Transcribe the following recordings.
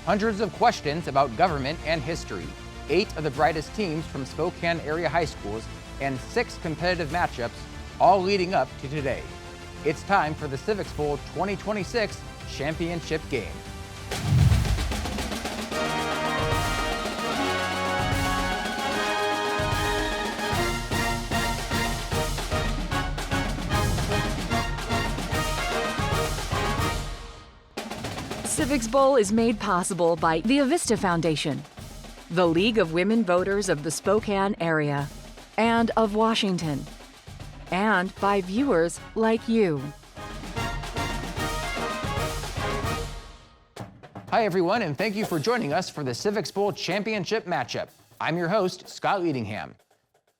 hundreds of questions about government and history, 8 of the brightest teams from Spokane area high schools, and 6 competitive matchups, all leading up to today. It's time for the Civics Bowl 2026 championship game. Civics Bowl is made possible by the Avista Foundation, the League of Women Voters of the Spokane area, and of Washington, and by viewers like you. Hi everyone, and thank you for joining us for the Civics Bowl championship matchup. I'm your host, Scott Leadingham.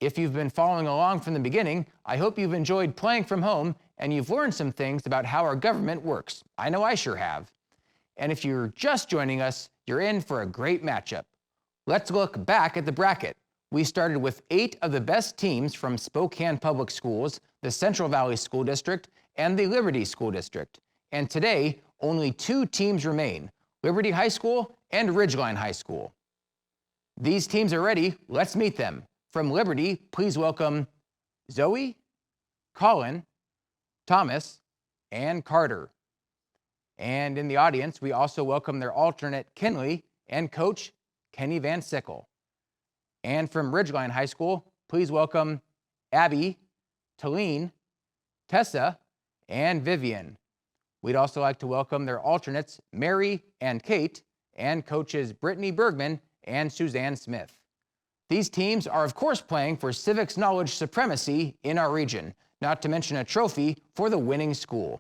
If you've been following along from the beginning, I hope you've enjoyed playing from home and you've learned some things about how our government works. I know I sure have. And if you're just joining us, you're in for a great matchup. Let's look back at the bracket. We started with 8 of the best teams from Spokane Public Schools, the Central Valley School District, and the Liberty School District. And today, only 2 teams remain, Liberty High School and Ridgeline High School. These teams are ready. Let's meet them. From Liberty, please welcome Zoe, Colin, Thomas, and Carter. And in the audience, we also welcome their alternate, Kinley, and coach, Kenny Van Sickle. And from Ridgeline High School, please welcome Abby, Talene, Tessa, and Vivian. We'd also like to welcome their alternates, Mary and Kate, and coaches Brittany Bergman and Suzanne Smith. These teams are, of course, playing for civics knowledge supremacy in our region, not to mention a trophy for the winning school.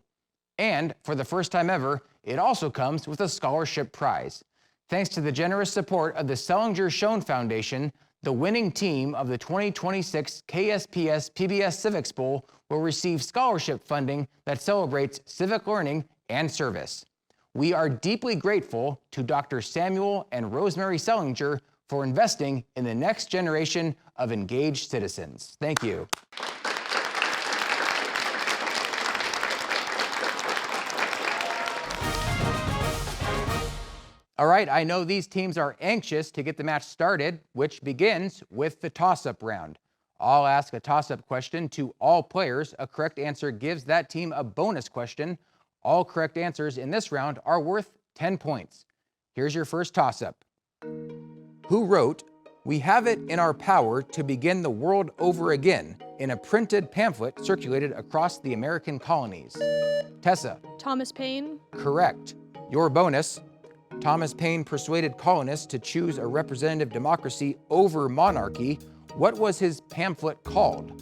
And for the first time ever, it also comes with a scholarship prize. Thanks to the generous support of the Sellinger Schoen Foundation, the winning team of the 2026 KSPS PBS Civics Bowl will receive scholarship funding that celebrates civic learning and service. We are deeply grateful to Dr. Samuel and Rosemary Sellinger for investing in the next generation of engaged citizens. Thank you. All right, I know these teams are anxious to get the match started, which begins with the toss-up round. I'll ask a toss-up question to all players. A correct answer gives that team a bonus question. All correct answers in this round are worth 10 points. Here's your first toss-up. Who wrote, "We have it in our power to begin the world over again," in a printed pamphlet circulated across the American colonies? Tessa. Thomas Paine. Correct. Your bonus. Thomas Paine persuaded colonists to choose a representative democracy over monarchy. What was his pamphlet called?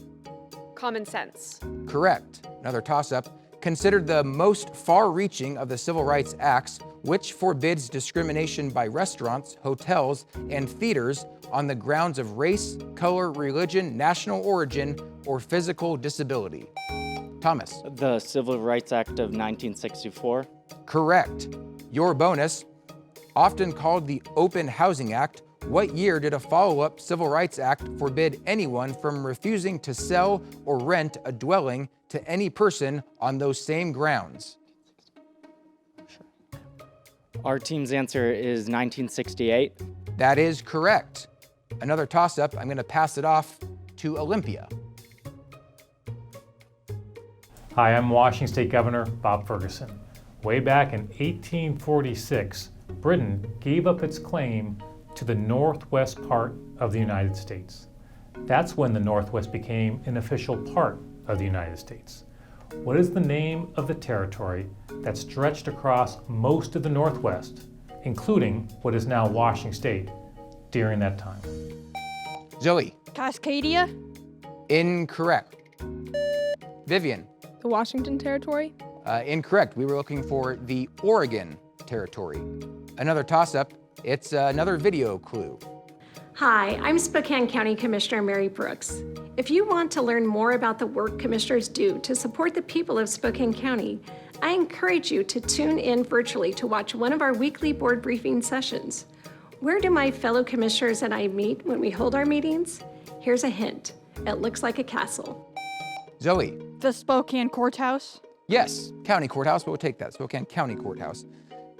Common Sense. Correct. Another toss-up. Considered the most far-reaching of the Civil Rights Acts, which forbids discrimination by restaurants, hotels, and theaters on the grounds of race, color, religion, national origin, or physical disability? Thomas. The Civil Rights Act of 1964. Correct. Your bonus. Often called the Open Housing Act, what year did a follow-up Civil Rights Act forbid anyone from refusing to sell or rent a dwelling to any person on those same grounds? Our team's answer is 1968. That is correct. Another toss-up, I'm going to pass it off to Olympia. Hi, I'm Washington State Governor Bob Ferguson. Way back in 1846, Britain gave up its claim to the northwest part of the United States. That's when the Northwest became an official part of the United States. What is the name of the territory that stretched across most of the Northwest, including what is now Washington State, during that time? Zoe. Cascadia. Incorrect. Vivian. The Washington Territory. Incorrect. We were looking for the Oregon Territory. Another toss-up. It's another video clue. Hi, I'm Spokane County Commissioner Mary Brooks. If you want to learn more about the work commissioners do to support the people of Spokane County, I encourage you to tune in virtually to watch one of our weekly board briefing sessions. Where do my fellow commissioners and I meet when we hold our meetings? Here's a hint. It looks like a castle. Zoe. The Spokane Courthouse. Yes, County Courthouse, but we'll take that. Spokane County Courthouse.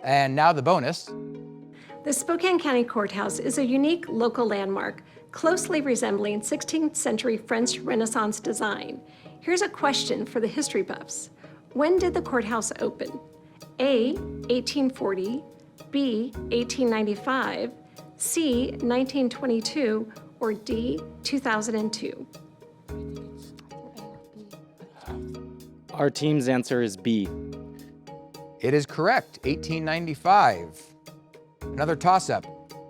And now the bonus. The Spokane County Courthouse is a unique local landmark closely resembling 16th century French Renaissance design. Here's a question for the history buffs. When did the courthouse open? A, 1840, B, 1895, C, 1922, or D, 2002? Our team's answer is B. It is correct, 1895. Another toss-up.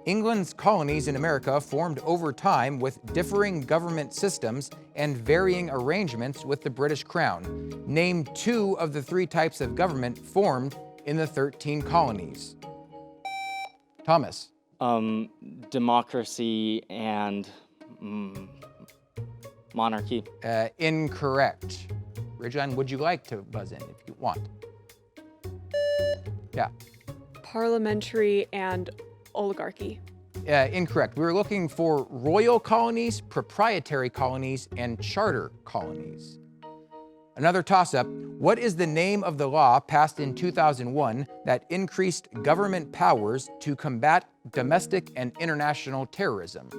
England's colonies in America formed over time with differing government systems and varying arrangements with the British Crown. Name 2 of the 3 types of government formed in the 13 colonies. Thomas. Democracy and monarchy. Incorrect. Ridgeline, would you like to buzz in if you want? Yeah. Parliamentary and oligarchy. Incorrect. We were looking for royal colonies, proprietary colonies, and charter colonies. Another toss-up. What is the name of the law passed in 2001 that increased government powers to combat domestic and international terrorism?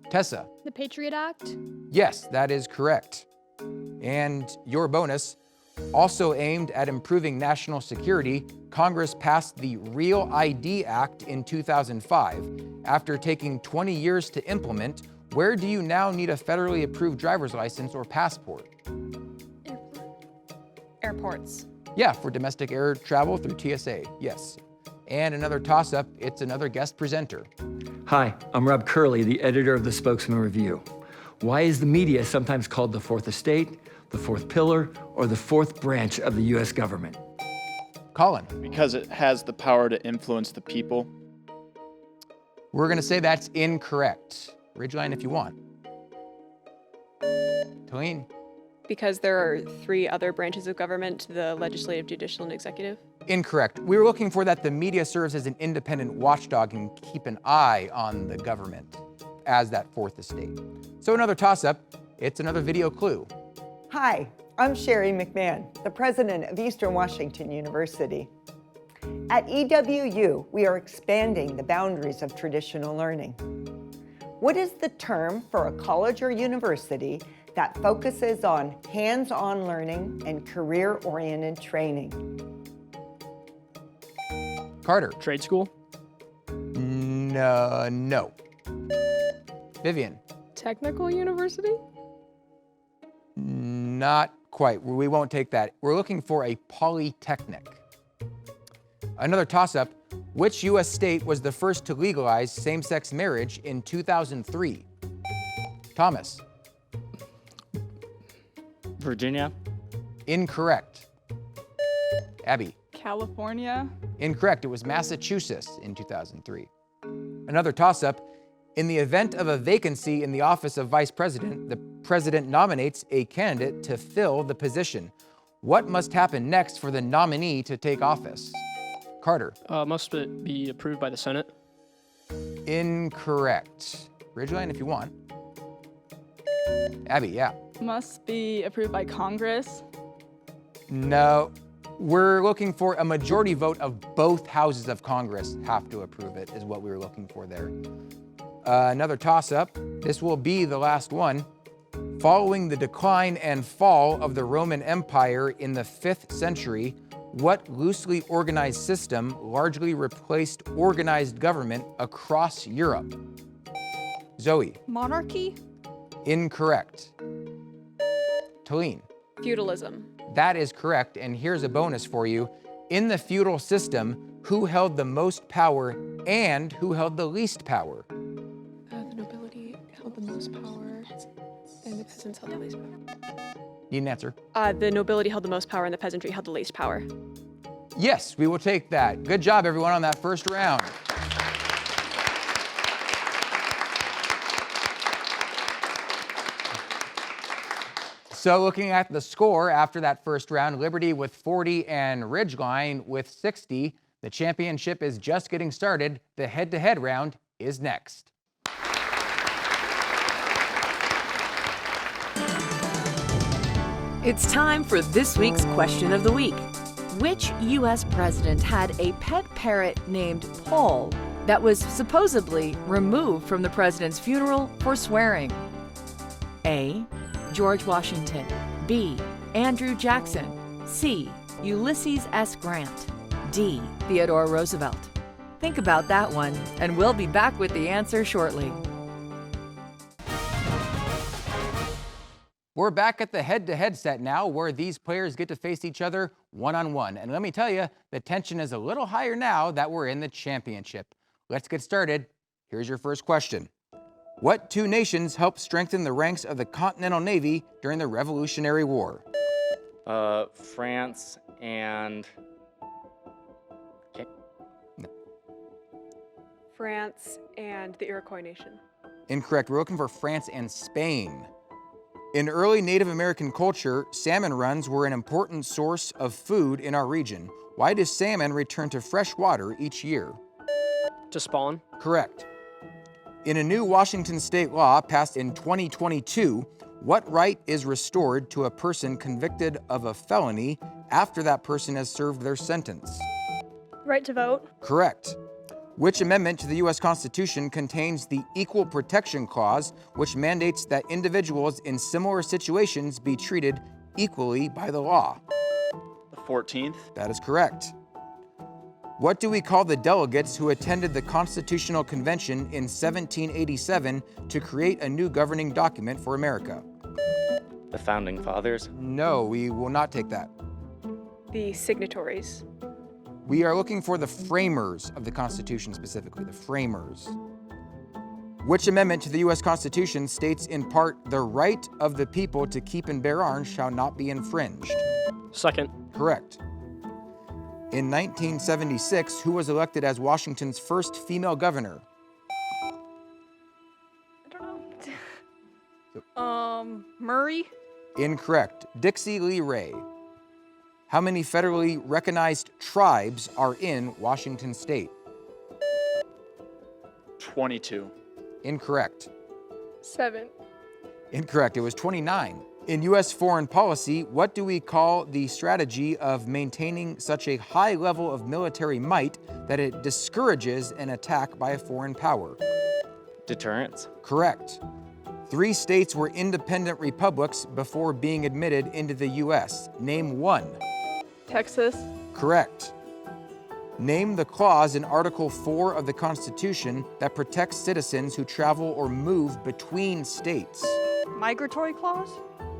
Tessa. The Patriot Act. Yes, that is correct. And your bonus, also aimed at improving national security, Congress passed the Real ID Act in 2005. After taking 20 years to implement, where do you now need a federally approved driver's license or passport? Airports. Yeah, for domestic air travel through TSA, yes. And another toss-up, it's another guest presenter. Hi, I'm Rob Curley, the editor of the Spokesman Review. Why is the media sometimes called the fourth estate, the fourth pillar, or the fourth branch of the U.S. government? Colin. Because it has the power to influence the people. We're gonna say that's incorrect. Ridgeline if you want. Talene. Because there are 3 other branches of government, the legislative, judicial, and executive. Incorrect. We were looking for that the media serves as an independent watchdog and keep an eye on the government as that fourth estate. So another toss-up, it's another video clue. Hi, I'm Sherry McMahon, the president of Eastern Washington University. At EWU, we are expanding the boundaries of traditional learning. What is the term for a college or university that focuses on hands-on learning and career-oriented training? Carter. Trade school? No. Vivian. Technical university? Not quite. We won't take that. We're looking for a polytechnic. Another toss-up. Which U.S. state was the first to legalize same-sex marriage in 2003? Thomas. Virginia. Incorrect. Abby. California. Incorrect. It was Massachusetts in 2003. Another toss-up. In the event of a vacancy in the office of vice president, the president nominates a candidate to fill the position. What must happen next for the nominee to take office? Carter. Must it be approved by the Senate? Incorrect. Ridgeline, if you want. Abby, yeah. Must be approved by Congress. No. We're looking for a majority vote of both houses of Congress have to approve it, is what we were looking for there. Another toss-up. This will be the last one. Following the decline and fall of the Roman Empire in the 5th century, what loosely organized system largely replaced organized government across Europe? Zoe. Monarchy? Incorrect. Talene. Feudalism. That is correct, and here's a bonus for you. In the feudal system, who held the most power and who held the least power? The nobility held the most power, and the peasants held the least power. Need an answer? The nobility held the most power, and the peasantry held the least power. Yes, we will take that. Good job, everyone, on that first round. So looking at the score after that first round, Liberty with 40 and Ridgeline with 60. The championship is just getting started. The head-to-head round is next. It's time for this week's question of the week. Which U.S. president had a pet parrot named Paul that was supposedly removed from the president's funeral for swearing? A. George Washington. B. Andrew Jackson. C. Ulysses S. Grant. D. Theodore Roosevelt. Think about that one, and we'll be back with the answer shortly. We're back at the head-to-head set now, where these players get to face each other one-on-one. And let me tell you, the tension is a little higher now that we're in the championship. Let's get started. Here's your first question. What two nations helped strengthen the ranks of the Continental Navy during the Revolutionary War? France and... France and the Iroquois Nation. Incorrect. We're looking for France and Spain. In early Native American culture, salmon runs were an important source of food in our region. Why does salmon return to fresh water each year? To spawn. Correct. In a new Washington state law passed in 2022, what right is restored to a person convicted of a felony after that person has served their sentence? Right to vote. Correct. Which amendment to the U.S. Constitution contains the Equal Protection Clause, which mandates that individuals in similar situations be treated equally by the law? The 14th. That is correct. What do we call the delegates who attended the Constitutional Convention in 1787 to create a new governing document for America? The Founding Fathers. No, we will not take that. The signatories. We are looking for the framers of the Constitution specifically, the framers. Which amendment to the U.S. Constitution states in part, the right of the people to keep and bear arms shall not be infringed? Second. Correct. In 1976, who was elected as Washington's first female governor? I don't know. Murray? Incorrect. Dixie Lee Ray. How many federally recognized tribes are in Washington state? 22. Incorrect. 7. Incorrect. It was 29. In U.S. foreign policy, what do we call the strategy of maintaining such a high level of military might that it discourages an attack by a foreign power? Deterrence. Correct. 3 states were independent republics before being admitted into the U.S. Name one. Texas. Correct. Name the clause in Article 4 of the Constitution that protects citizens who travel or move between states. Migratory clause?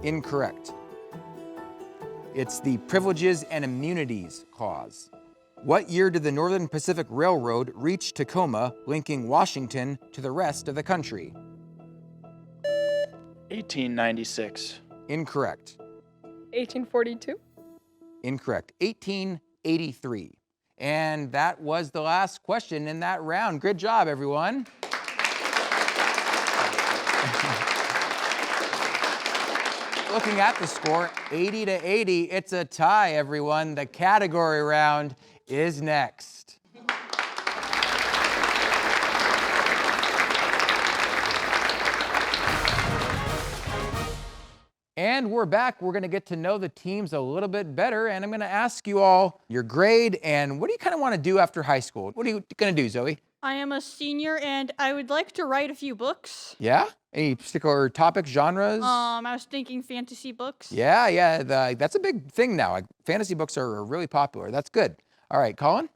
Incorrect. It's the Privileges and Immunities Clause. What year did the Northern Pacific Railroad reach Tacoma, linking Washington to the rest of the country? 1896. Incorrect. 1842. Incorrect. 1883. And that was the last question in that round. Good job, everyone. Looking at the score, 80-80, it's a tie, everyone. The category round is next. And we're back. We're going to get to know the teams a little bit better, and I'm going to ask you all your grade and what do you kind of want to do after high school? What are you going to do, Zoe? I am a senior, and I would like to write a few books. Yeah? Any particular topics, genres? I was thinking fantasy books. Yeah, that's a big thing now. Like, fantasy books are really popular. That's good. All right, Colin?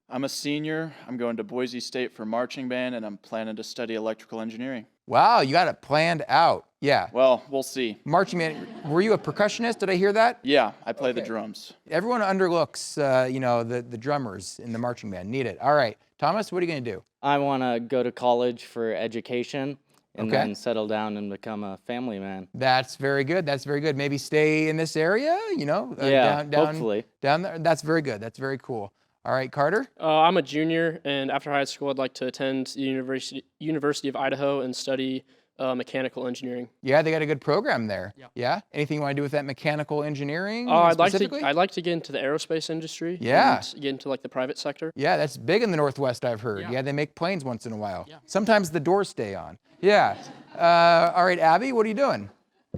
I'm a senior. I'm going to Boise State for marching band, and I'm planning to study electrical engineering. Wow, you got it planned out. Yeah. Well, we'll see. Marching band. Were you a percussionist? Did I hear that? Yeah, I play the drums. Everyone underlooks, the drummers in the marching band. Need it. All right, Thomas, what are you going to do? I want to go to college for education and then settle down and become a family man. That's very good. That's very good. Maybe stay in this area, Yeah, hopefully. Down there. That's very good. That's very cool. All right, Carter? I'm a junior, and after high school, I'd like to attend the University of Idaho and study mechanical engineering. Yeah, they got a good program there. Yeah? Anything you want to do with that mechanical engineering I'd specifically? like to get into the aerospace industry. Yeah. And get into like the private sector. Yeah, that's big in the Northwest, I've heard. Yeah, they make planes once in a while. Yeah. Sometimes the doors stay on. Yeah. All right, Abby, what are you doing?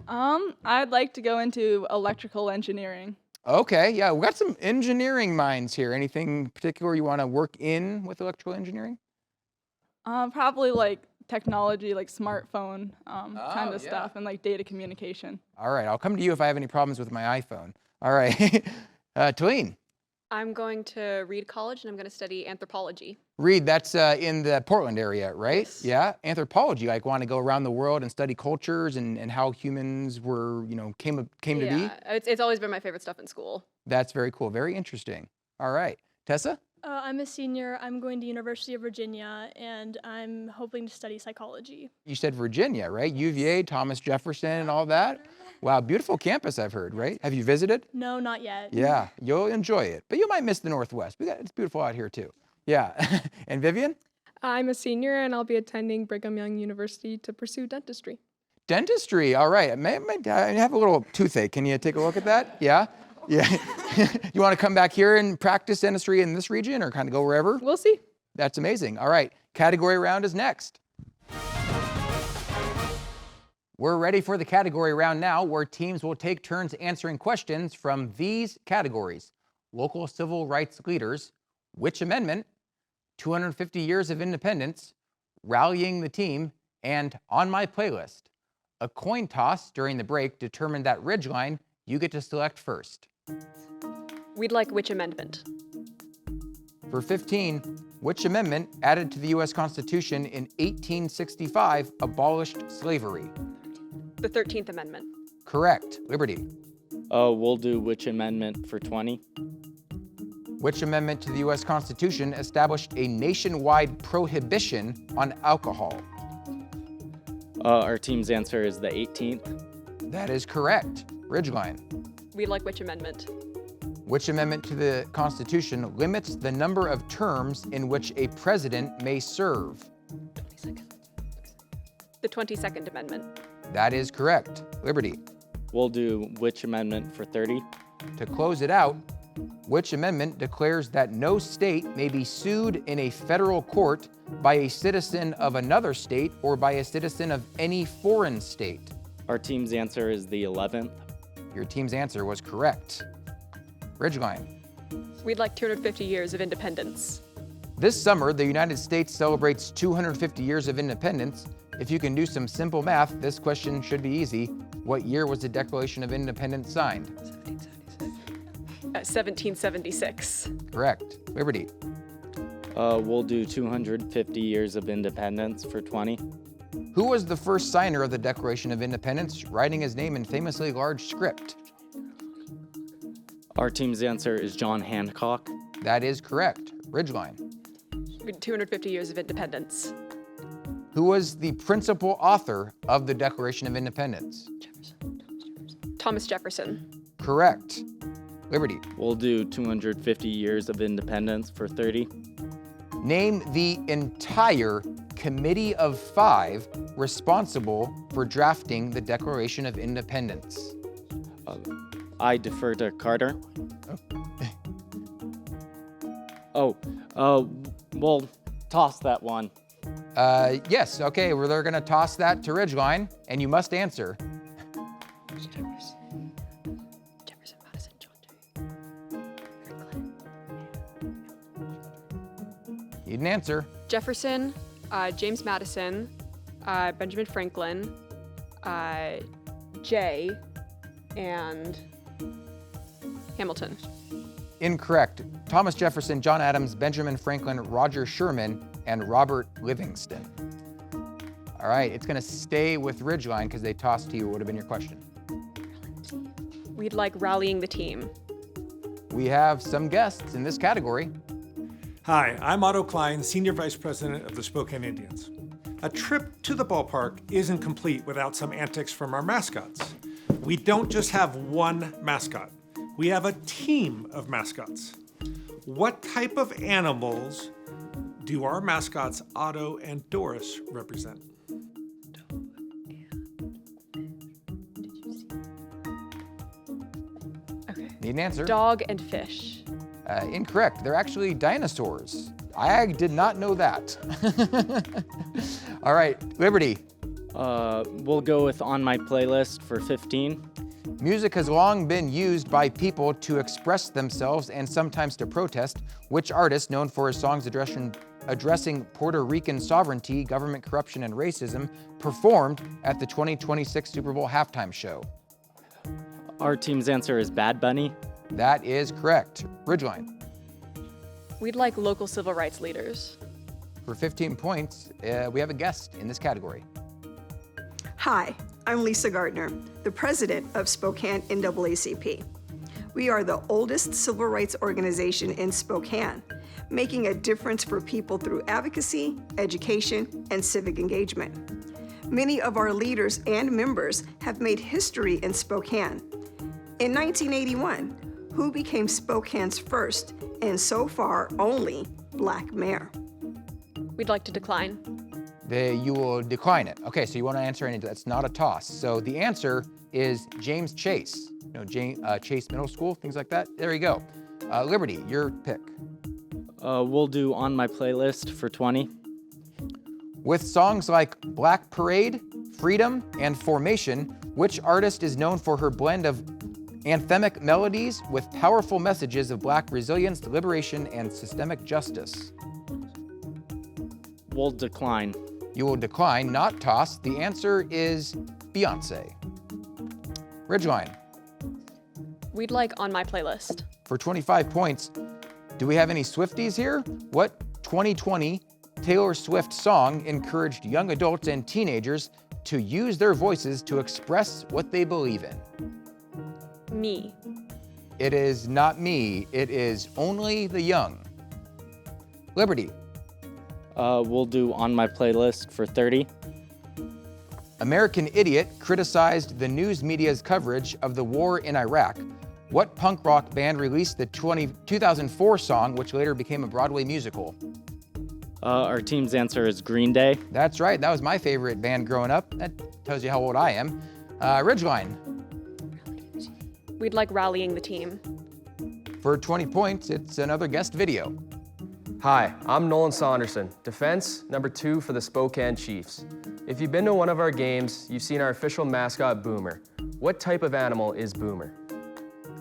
I'd like to go into electrical engineering. Okay, yeah, we got some engineering minds here. Anything particular you want to work in with electrical engineering? Probably like technology, like smartphone kind of stuff, and like data communication. All right, I'll come to you if I have any problems with my iPhone. All right, Talene. I'm going to Reed College and I'm going to study anthropology. Reed, that's in the Portland area, right? Yes. Yeah, anthropology, like want to go around the world and study cultures and how humans were, came to be? Yeah, it's always been my favorite stuff in school. That's very cool, very interesting. All right, Tessa? I'm a senior. I'm going to University of Virginia, and I'm hoping to study psychology. You said Virginia, right? UVA, Thomas Jefferson, and all that? Wow, beautiful campus, I've heard, right? Have you visited? No, not yet. Yeah, you'll enjoy it, but you might miss the Northwest. It's beautiful out here too. Yeah, and Vivian? I'm a senior, and I'll be attending Brigham Young University to pursue dentistry. Dentistry, all right. I have a little toothache. Can you take a look at that? Yeah? Yeah. You want to come back here and practice dentistry in this region or kind of go wherever? We'll see. That's amazing. All right, category round is next. We're ready for the category round now, where teams will take turns answering questions from these categories: local civil rights leaders, which amendment, 250 years of independence, rallying the team, and on my playlist. A coin toss during the break determined that Ridgeline, you get to select first. We'd like which amendment? For 15, which amendment added to the U.S. Constitution in 1865 abolished slavery? The 13th Amendment. Correct. Liberty. We'll do which amendment for 20? Which amendment to the U.S. Constitution established a nationwide prohibition on alcohol? Our team's answer is the 18th. That is correct. Ridgeline. We'd like which amendment? Which amendment to the Constitution limits the number of terms in which a president may serve? 22nd. The 22nd Amendment. That is correct. Liberty. We'll do which amendment for 30? To close it out, which amendment declares that no state may be sued in a federal court by a citizen of another state or by a citizen of any foreign state? Our team's answer is the 11th. Your team's answer was correct. Ridgeline. We'd like 250 years of independence. This summer, the United States celebrates 250 years of independence. If you can do some simple math, this question should be easy. What year was the Declaration of Independence signed? 1776. Correct. Liberty. We'll do 250 years of independence for 20. Who was the first signer of the Declaration of Independence, writing his name in famously large script? Our team's answer is John Hancock. That is correct. Ridgeline. 250 years of independence. Who was the principal author of the Declaration of Independence? Thomas Jefferson. Correct. Liberty. We'll do 250 years of independence for 30. Name the entire committee of 5 responsible for drafting the Declaration of Independence. I defer to Carter. We'll toss that one. Yes, okay, they're gonna toss that to Ridgeline, and you must answer. Jefferson, Madison, John Jay. Need an answer. Jefferson, James Madison, Benjamin Franklin, Jay, and Hamilton. Incorrect. Thomas Jefferson, John Adams, Benjamin Franklin, Roger Sherman, and Robert Livingston. All right, it's gonna stay with Ridgeline because they tossed to you. What would have been your question? We'd like rallying the team. We have some guests in this category. Hi, I'm Otto Klein, Senior Vice President of the Spokane Indians. A trip to the ballpark isn't complete without some antics from our mascots. We don't just have one mascot. We have a team of mascots. What type of animals do our mascots Otto and Doris represent? Okay. Need an answer? Dog and fish. Incorrect. They're actually dinosaurs. I did not know that. All right, Liberty. We'll go with On My Playlist for 15. Music has long been used by people to express themselves and sometimes to protest. Which artist, known for his songs addressing addressing Puerto Rican sovereignty, government corruption, and racism performed at the 2026 Super Bowl halftime show? Our team's answer is Bad Bunny. That is correct. Ridgeline. We'd like local civil rights leaders. For 15 points, we have a guest in this category. Hi, I'm Lisa Gardner, the president of Spokane NAACP. We are the oldest civil rights organization in Spokane, making a difference for people through advocacy, education, and civic engagement. Many of our leaders and members have made history in Spokane. In 1981, who became Spokane's first, and so far only, Black mayor? We'd like to decline. You will decline it. Okay, so you want to answer any, that's not a toss. So the answer is James Chase. Chase Middle School, things like that. There you go. Liberty, your pick. We'll do On My Playlist for 20. With songs like Black Parade, Freedom, and Formation, which artist is known for her blend of anthemic melodies with powerful messages of Black resilience, liberation, and systemic justice? We'll decline. You will decline, not toss. The answer is Beyonce. Ridgeline. We'd like On My Playlist. For 25 points, do we have any Swifties here? What 2020 Taylor Swift song encouraged young adults and teenagers to use their voices to express what they believe in? Me. It is not Me, it is Only the Young. Liberty. We'll do On My Playlist for 30. American Idiot criticized the news media's coverage of the war in Iraq. What punk rock band released the 2004 song, which later became a Broadway musical? Our team's answer is Green Day. That's right, that was my favorite band growing up. That tells you how old I am. Ridgeline. We'd like Rallying the Team. For 20 points, it's another guest video. Hi, I'm Nolan Saunderson, defense number 2 for the Spokane Chiefs. If you've been to one of our games, you've seen our official mascot, Boomer. What type of animal is Boomer?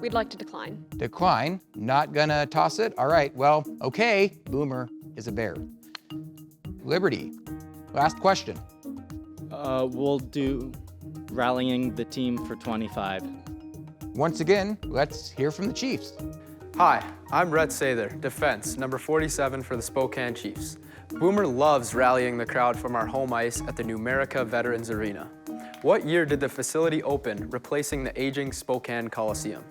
We'd like to decline. Decline, not gonna toss it? All right, well, okay, Boomer is a bear. Liberty, last question. We'll do Rallying the Team for 25. Once again, let's hear from the Chiefs. Hi, I'm Rhett Sather, defense, number 47 for the Spokane Chiefs. Boomer loves rallying the crowd from our home ice at the Numerica Veterans Arena. What year did the facility open, replacing the aging Spokane Coliseum?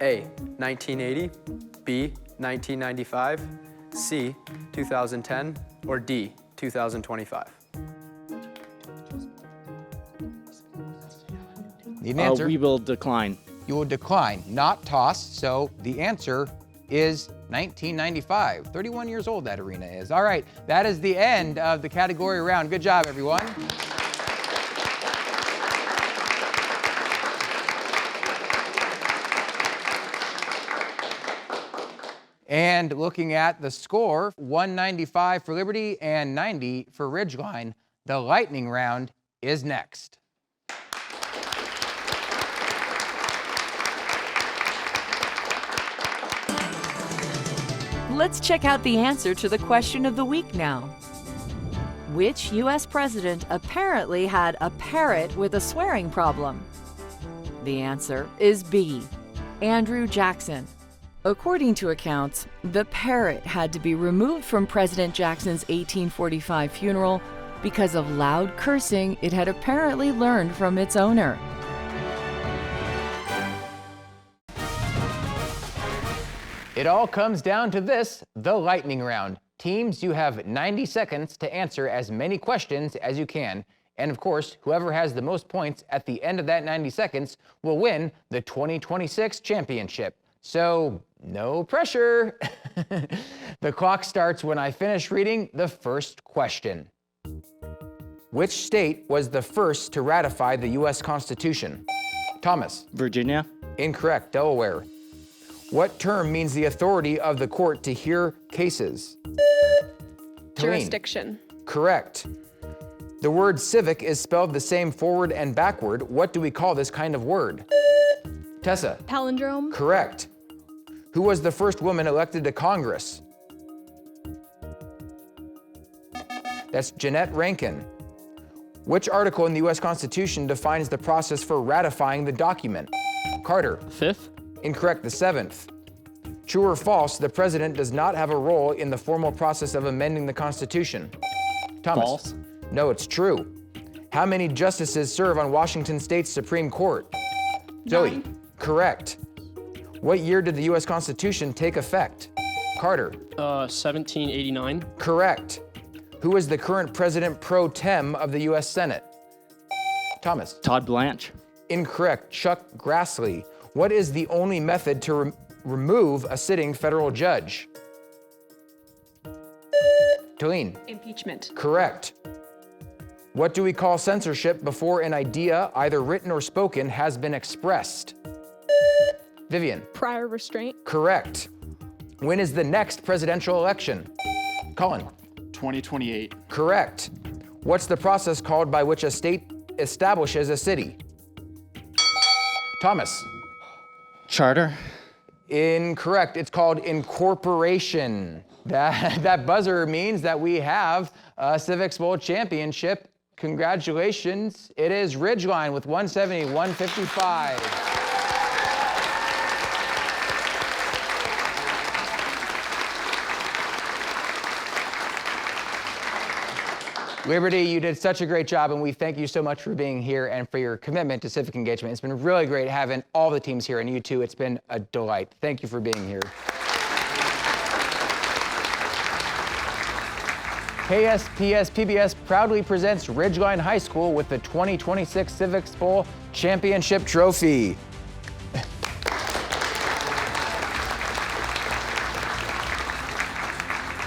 A, 1980, B, 1995, C, 2010, or D, 2025? Need an answer? We will decline. You will decline, not toss, so the answer is 1995. 31 years old that arena is. All right, that is the end of the category round. Good job, everyone. And looking at the score, 195 for Liberty and 90 for Ridgeline. The lightning round is next. Let's check out the answer to the question of the week now. Which U.S. president apparently had a parrot with a swearing problem? The answer is B, Andrew Jackson. According to accounts, the parrot had to be removed from President Jackson's 1845 funeral because of loud cursing it had apparently learned from its owner. It all comes down to this, the lightning round. Teams, you have 90 seconds to answer as many questions as you can. And of course, whoever has the most points at the end of that 90 seconds will win the 2026 championship. So, no pressure. The clock starts when I finish reading the first question. Which state was the first to ratify the U.S. Constitution? Thomas. Virginia. Incorrect. Delaware. What term means the authority of the court to hear cases? Jurisdiction. Correct. The word civic is spelled the same forward and backward. What do we call this kind of word? Tessa. Palindrome. Correct. Who was the first woman elected to Congress? That's Jeanette Rankin. Which article in the U.S. Constitution defines the process for ratifying the document? Carter. 5th. Incorrect, the 7th. True or false, the president does not have a role in the formal process of amending the Constitution? Thomas. False. No, it's true. How many justices serve on Washington State's Supreme Court? Zoe. Correct. What year did the U.S. Constitution take effect? Carter. 1789. Correct. Who is the current president pro tem of the U.S. Senate? Thomas. Todd Blanche. Incorrect. Chuck Grassley. What is the only method to remove a sitting federal judge? Tolene. Impeachment. Correct. What do we call censorship before an idea, either written or spoken, has been expressed? Vivian. Prior restraint. Correct. When is the next presidential election? Colin. 2028. Correct. What's the process called by which a state establishes a city? Thomas. Charter. Incorrect. It's called incorporation. That buzzer means that we have a Civics Bowl championship. Congratulations. It is Ridgeline with 170-155. Liberty, you did such a great job, and we thank you so much for being here and for your commitment to civic engagement. It's been really great having all the teams here, and you too. It's been a delight. Thank you for being here. KSPS PBS proudly presents Ridgeline High School with the 2026 Civics Bowl Championship Trophy.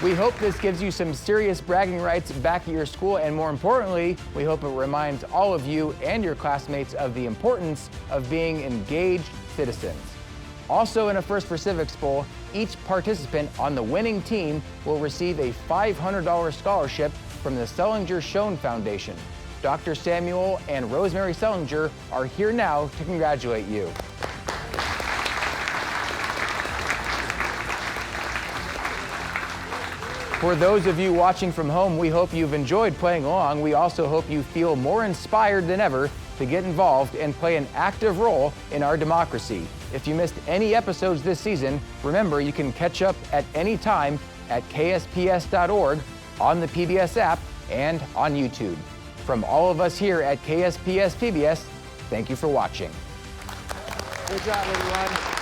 We hope this gives you some serious bragging rights back at your school, and more importantly, we hope it reminds all of you and your classmates of the importance of being engaged citizens. Also in a first for Civics Bowl, each participant on the winning team will receive a $500 scholarship from the Sellinger Schoen Foundation. Dr. Samuel and Rosemary Sellinger are here now to congratulate you. For those of you watching from home, we hope you've enjoyed playing along. We also hope you feel more inspired than ever to get involved and play an active role in our democracy. If you missed any episodes this season, remember you can catch up at any time at ksps.org, on the PBS app, and on YouTube. From all of us here at KSPS PBS, thank you for watching. Good job, everyone.